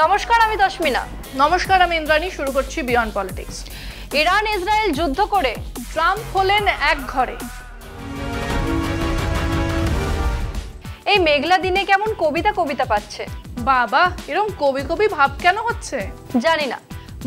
নমস্কার, আমি দশমিনা। নমস্কার, আমি ইন্দ্রাণী। শুরু করছি বিয়ন্ড পলিটিক্স। ইরান ইসরায়েল যুদ্ধ করে ট্রাম্প হলেন এক ঘরে। এই মেঘলা দিনে কেমন কবিতা কবিতা পাচ্ছে। বাবা, এরকম কবি কবি ভাব কেন হচ্ছে জানি না,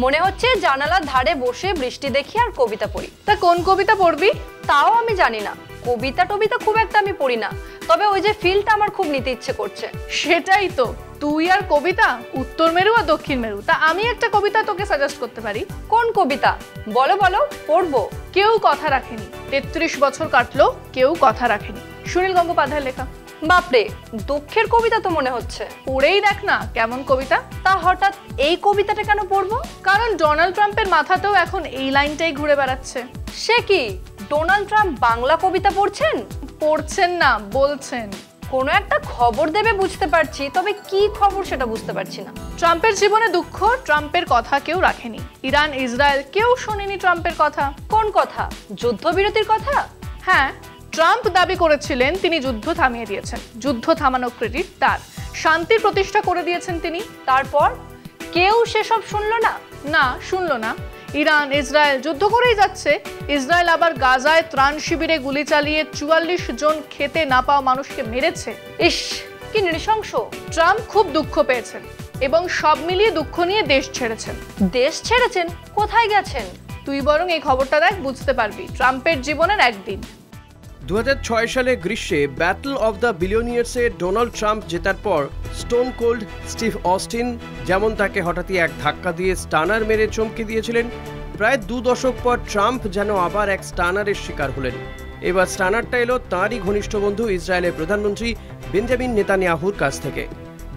মনে হচ্ছে জানালার ধারে বসে বৃষ্টি দেখি আর কবিতা পড়ি। তা কোন কবিতা পড়বি? তাও আমি জানি না। কবিতা টবিতা খুব একটা আমি পড়ি না, তবে ওই যে ফিলটা আমার খুব নিতে ইচ্ছে করছে। সেটাই তো, তুই আর কবিতা, উত্তর মেরু আর দক্ষিণ মেরু। তা আমি একটা কবিতা তোকে সাজেস্ট করতে পারি। কোন কবিতা? বলো বলো, পড়বো। কেউ কথা রাখেনি, 33 বছর কাটলো, কেউ কথা রাখেনি। সুনীল গঙ্গোপাধ্যায়ের লেখা। বাপরে, দুঃখের কবিতা তো মনে হচ্ছে। পড়েই দেখ না কেমন কবিতা। তা হঠাৎ এই কবিতাটা কেন পড়বো? কারণ ডোনাল্ড ট্রাম্পের মাথাতেও এখন এই লাইনটাই ঘুরে বেড়াচ্ছে। সে কি, ডোনাল্ড ট্রাম্প বাংলা কবিতা পড়ছেন? পড়ছেন না, বলছেন। কোনো একটা খবর দেবে বুঝতে পারছি, তবে কি খবর সেটা বুঝতে পারছি না। ট্রাম্পের জীবনে দুঃখ, ট্রাম্পের কথা কেউ রাখেনি। ইরান ইসরায়েল কেউ শোনেনি ট্রাম্পের কথা। কোন কথা? যুদ্ধবিরতির কথা? হ্যাঁ, ট্রাম্প দাবি করেছিলেন তিনি যুদ্ধ থামিয়ে দিয়েছেন। যুদ্ধ থামানোর ক্রেডিট তার। শান্তির প্রতিষ্ঠা করে দিয়েছেন তিনি। তারপর কেউ সেসব শুনলো না? না, শুনলো না। ইরান ইসরায়েল যুদ্ধ করেই যাচ্ছে। ইসরায়েল আবার গাজায় ত্রাণ শিবিরে গুলি চালিয়ে 44 জন খেতে না পাওয়া মানুষকে মেরেছে। ইস, কি নৃশংস। ট্রাম্প খুব দুঃখ পেয়েছেন এবং সব মিলিয়ে দুঃখ নিয়ে দেশ ছেড়েছেন। দেশ ছেড়েছেন? কোথায় গেছেন? তুই বরং এই খবরটা দেখ, বুঝতে পারবি ট্রাম্পের জীবনের একদিন। 2006 সালে গ্রীষ্মে ব্যাটল অফ দ্য বিলিয়নিয়ার্সে ডোনাল্ড ট্রাম্প জেতার পর স্টোন কোল্ড স্টিভ অস্টিন যেমন তাকে হঠাৎই এক ধাক্কা দিয়ে স্টানার মেরে চমকে দিয়েছিলেন, প্রায় 2 দশক পর ট্রাম্প যেন আবার এক স্টানারের শিকার হলেন। এবার স্টানারটা এলো তাঁরই ঘনিষ্ঠ বন্ধু ইসরায়েলের প্রধানমন্ত্রী বেঞ্জামিন নেতানিয়াহুর কাছ থেকে।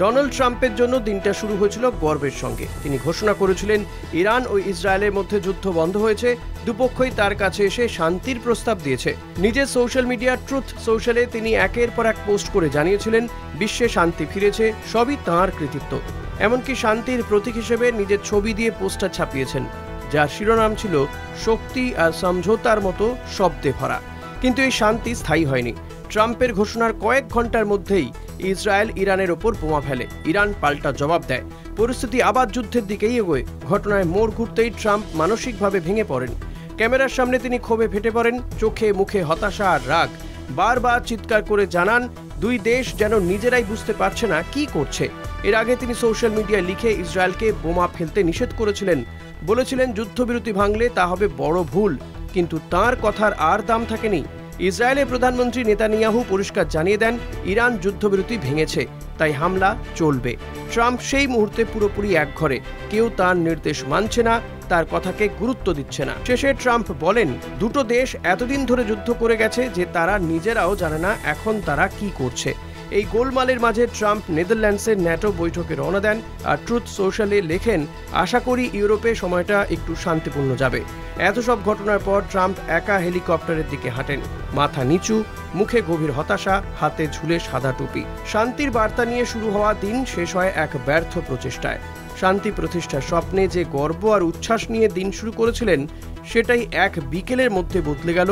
ডোনাল্ড ট্রাম্পের জন্য দিনটা শুরু হয়েছিল গর্বের সঙ্গে। তিনি ঘোষণা করেছিলেন ইরান ও ইসরায়েলের মধ্যে যুদ্ধ বন্ধ হয়েছে, দুপক্ষই তার কাছে এসে শান্তির প্রস্তাব দিয়েছে। নিজের সোশ্যাল মিডিয়া ট্রুথ সোশ্যালে তিনি একের পর এক পোস্ট করে জানিয়েছিলেন বিশ্বে শান্তি ফিরেছে, সবই তাঁর কৃতিত্ব। এমনকি শান্তির প্রতীক হিসেবে নিজের ছবি দিয়ে পোস্টার ছাপিয়েছেন, যার শিরোনাম ছিল শক্তি আর সমঝোতার মতো শব্দে ভরা। কিন্তু এই শান্তি স্থায়ী হয়নি। ট্রাম্পের ঘোষণার কয়েক ঘন্টার মধ্যেই ইসরায়েল ইরানের ওপর বোমা ফেলে। ইরান পাল্টা জবাব দেয়। পরিস্থিতি আবার যুদ্ধের দিকেই এগোয়। ঘটনায় মোড় ঘুরতেই ট্রাম্প মানসিকভাবে ভেঙে পড়েন। ক্যামেরার সামনে তিনি ক্ষোভে ফেটে পড়েন, চোখে মুখে হতাশা আর রাগ। বারবার চিৎকার করে জানান দুই দেশ যেন নিজেরাই বুঝতে পারছে না কি করছে। এর আগে তিনি সোশ্যাল মিডিয়ায় লিখে ইসরায়েলকে বোমা ফেলতে নিষেধ করেছিলেন। বলেছিলেন যুদ্ধবিরতি ভাঙলে তা হবে বড় ভুল। কিন্তু তাঁর কথার আর দাম থাকেনি। ইসরায়েলের প্রধানমন্ত্রী নেতানিয়াহু পরিষ্কার জানিয়ে দেন ইরান যুদ্ধবিরতি ভেঙেছে, তাই হামলা চলবে। ট্রাম্প সেই মুহূর্তে পুরোপুরি একঘরে। কেউ তার নির্দেশ মানছে না, তার কথাকে গুরুত্ব দিচ্ছে না। শেষে ট্রাম্প বলেন দুটো দেশ এতদিন ধরে যুদ্ধ করে গেছে যে তারা নিজেরাও জানে না এখন তারা কি করছে। এই গোলমালের মাঝে ট্রাম্প নেদারল্যান্ডসের ন্যাটো বৈঠকে রওনা দেন আর ট্রুথ সোশ্যালে লেখেন আশা করি ইউরোপে সময়টা একটু শান্তিপূর্ণ যাবে। এত সব ঘটনার পর ট্রাম্প একা হেলিকপ্টারের দিকে হাঁটেন, মাথা নিচু, মুখে গভীর হতাশা, হাতে ঝুলে সাদা টুপি। শান্তির বার্তা নিয়ে শুরু হওয়া দিন শেষ হয় এক ব্যর্থ প্রচেষ্টায়। শান্তি প্রতিষ্ঠার স্বপ্নে যে গর্ব আর উচ্ছ্বাস নিয়ে দিন শুরু করেছিলেন, সেটাই এক বিকেলের মধ্যে বদলে গেল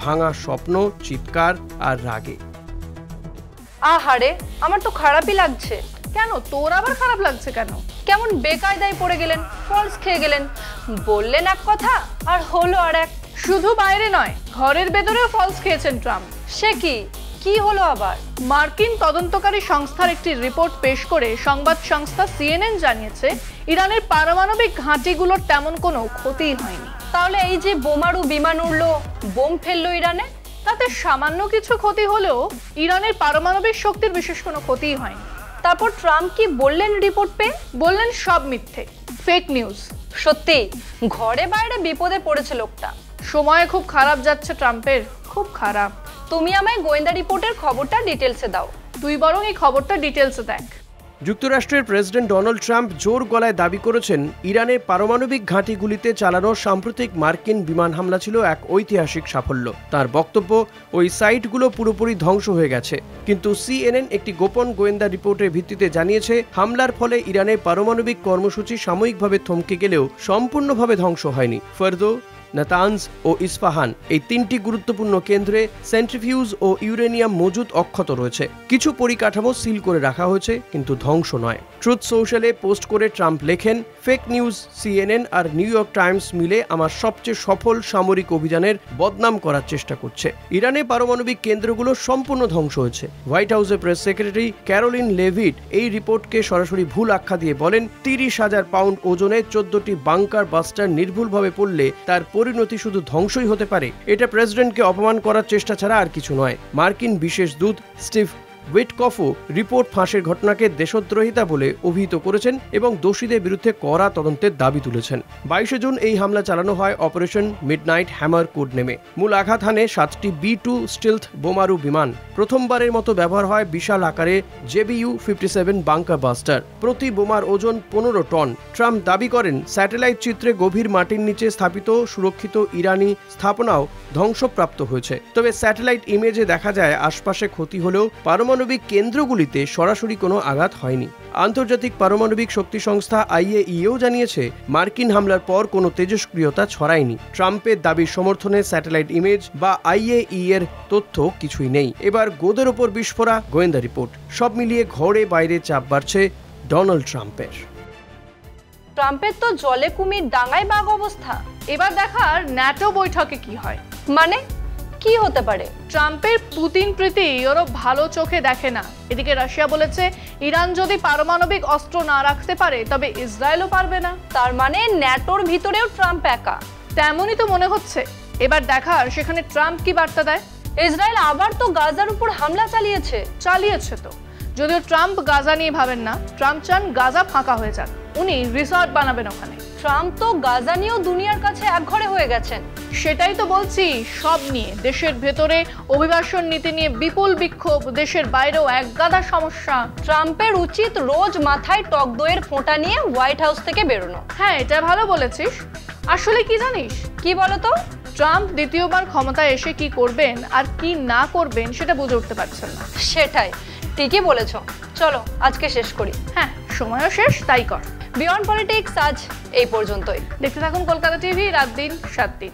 ভাঙা স্বপ্ন, চিৎকার আর রাগে। আহারে, আমার তো খারাপই লাগছে। কেন, তোর আবার খারাপ লাগছে কেন? কেমন বেকায়দায় পড়ে গেলেন, ফলস খেয়ে গেলেন। বললেন এক কথা আর হলো আর এক। শুধু বাইরে নয়, ঘরের ভেতরেও ফলস খেয়েছেন ট্রাম্প। সে কি, কি হলো আবার? মার্কিন তদন্তকারী সংস্থার একটি রিপোর্ট পেশ করে সংবাদ সংস্থা CNN জানিয়েছে ইরানের পারমাণবিক ঘাঁটিগুলোর তেমন কোনো ক্ষতি হয়নি। তাহলে এই যে বোমারু বিমান উড়লো, বোম ফেললো ইরানে, তাতে সামান্য কিছু ক্ষতি হলেও ইরানের পারমাণবিক শক্তির বিশেষ কোনো ক্ষতিই হয়নি। তারপর ট্রাম্প কি বললেন রিপোর্ট পেয়ে? বললেন সব মিথ্যে, ফেক নিউজ। সত্যি ঘরে বাইরে বিপদে পড়েছে লোকটা। সময় খুব খারাপ যাচ্ছে ট্রাম্পের, খুব খারাপ। তুমি আমায় গোয়েন্দা রিপোর্টের খবরটা ডিটেলসে দাও। তুই বরং এই খবরটা ডিটেলসে দেখ। যুক্তরাষ্ট্রের প্রেসিডেন্ট ডোনাল্ড ট্রাম্প জোর গলায় দাবি করেছেন ইরানের পারমাণবিক ঘাঁটিগুলিতে চালানো সাম্প্রতিক মার্কিন বিমান হামলা ছিল এক ঐতিহাসিক সাফল্য। তার বক্তব্য ওই সাইটগুলো পুরোপুরি ধ্বংস হয়ে গেছে। কিন্তু CNN একটি গোপন গোয়েন্দা রিপোর্টের ভিত্তিতে জানিয়েছে হামলার ফলে ইরানের পারমাণবিক কর্মসূচি সাময়িকভাবে থমকে গেলেও সম্পূর্ণভাবে ধ্বংস হয়নি। ফরদো নাতানজ ও ইস্পাহান এই 3টি গুরুত্বপূর্ণ কেন্দ্রে সেন্ট্রিফিউজ ও ইউরেনিয়াম মজুত অক্ষত রয়েছে। কিছু পরিকাঠামো সিল করে রাখা হয়েছে, কিন্তু ধ্বংস নয়। ট্রুথ সোশ্যালে পোস্ট করে ট্রাম্প লেখেন, ফেক নিউজ CNN আর নিউ ইয়র্ক টাইমস মিলে আমার সবচেয়ে সফল সামরিক অভিযানের বদনাম করার চেষ্টা করছে। ইরানে পারমাণবিক কেন্দ্রগুলো সম্পূর্ণ ধ্বংস হয়েছে। হোয়াইট হাউসের প্রেস সেক্রেটারি ক্যারোলিন লেভিট এই রিপোর্টকে সরাসরি ভুল আখ্যা দিয়ে বলেন, 30,000 পাউন্ড ওজনে 14টি বাংকার বাস্টার নির্ভুলভাবে পড়লে তার পরিণতি শুধু ধ্বংসই হতে পারে। এটা প্রেসিডেন্টকে অপমান করার চেষ্টা ছাড়া আর কিছু নয়। মার্কিন বিশেষ দূত স্টিভ উইটকফও রিপোর্ট ফাঁসের ঘটনাকে দেশদ্রোহিতা বলে অভিহিত করেছেন এবং দোষীদের বিরুদ্ধে কড়া তদন্তের দাবি তুলেছেন। 22 জুন এই হামলা চালানো হয় অপারেশন মিডনাইট হ্যামার কোড নেমে। মূল আঘাত হানে 7টি B-2 স্টিলথ বোমারু বিমান। প্রথমবারের মতো ব্যবহার হয় বিশাল আকারে JBU-57 বাংকার বাস্টার। প্রতি বোমার ওজন 15 টন। ট্রাম্প দাবি করেন, স্যাটেলাইট চিত্রে গভীর মাটির নিচে স্থাপিত সুরক্ষিত ইরানি স্থাপনাও ধ্বংসপ্রাপ্ত হয়েছে। তবে স্যাটেলাইট ইমেজে দেখা যায় আশপাশে ক্ষতি হলেও পারমাণবিক কেন্দ্রগুলিতে সরাসরি কোনো আঘাত হয়নি। আন্তর্জাতিক পারমাণবিক শক্তি সংস্থা IAEA জানিয়েছে, মার্কিন হামলার পর কোনো তেজস্ক্রিয়তা ছড়ায়নি। ট্রাম্পের দাবির সমর্থনে স্যাটেলাইট ইমেজ বা IAEA এর তথ্য কিছুই নেই। এবার গোদের ওপর বিস্ফোরা গোয়েন্দা রিপোর্ট। সব মিলিয়ে ঘরে বাইরে চাপ বাড়ছে ডোনাল্ড ট্রাম্পের। ট্রাম্পের তো জলে কুমির ডাঙায় বাঘ অবস্থা। এবার দেখার ন্যাটো বৈঠকে কি হয়। মানে কি হতে পারে? ট্রাম্পের পুতিন প্রীতি ইউরোপ ভালো চোখে দেখে না। এদিকে রাশিয়া বলেছে, ইরান যদি পারমাণবিক অস্ত্র না রাখতে পারে তবে ইসরায়েলও পারবে না। তার মানে ন্যাটোর ভিতরেও ট্রাম্প একা। তেমনই তো মনে হচ্ছে। এবার দেখার সেখানে ট্রাম্প কি বার্তা দেয়। ইসরায়েল আবার তো গাজার উপর হামলা চালিয়েছে তো। যদিও ট্রাম্প গাজা নিয়ে ভাবেন না, ট্রাম্প চান গাজা ফাঁকা হয়ে যাক, উনি রিসর্ট বানাবেন ওখানে। ট্রাম্প তো গাজা নিয়েও দুনিয়ার কাছে একঘরে হয়ে গেছেন। সেটাই তো বলছি, সব নিয়ে, দেশের ভেতরে অভিবাসন নীতি নিয়ে বিপুল বিক্ষোভ, দেশের বাইরেও একগাদা সমস্যা। ট্রাম্পের উচিত রোজ মাথায় টক দইয়ের ফোঁটা নিয়ে হোয়াইট হাউস থেকে বেরোনো। হ্যাঁ, এটা ভালো বলেছিস। আসলে কি জানিস? কি বলতো? ট্রাম্প দ্বিতীয়বার ক্ষমতায় এসে কি করবেন আর কি না করবেন সেটা বুঝে উঠতে পারছেন না। সেটাই, ঠিকই বলেছ। চলো আজকে শেষ করি। হ্যাঁ, সময়ও শেষ, তাই কর। বিয়ন্ড পলিটিক্স আজ এই পর্যন্তই। দেখতে থাকুন কলকাতা টিভি, রাত দিন 7 দিন।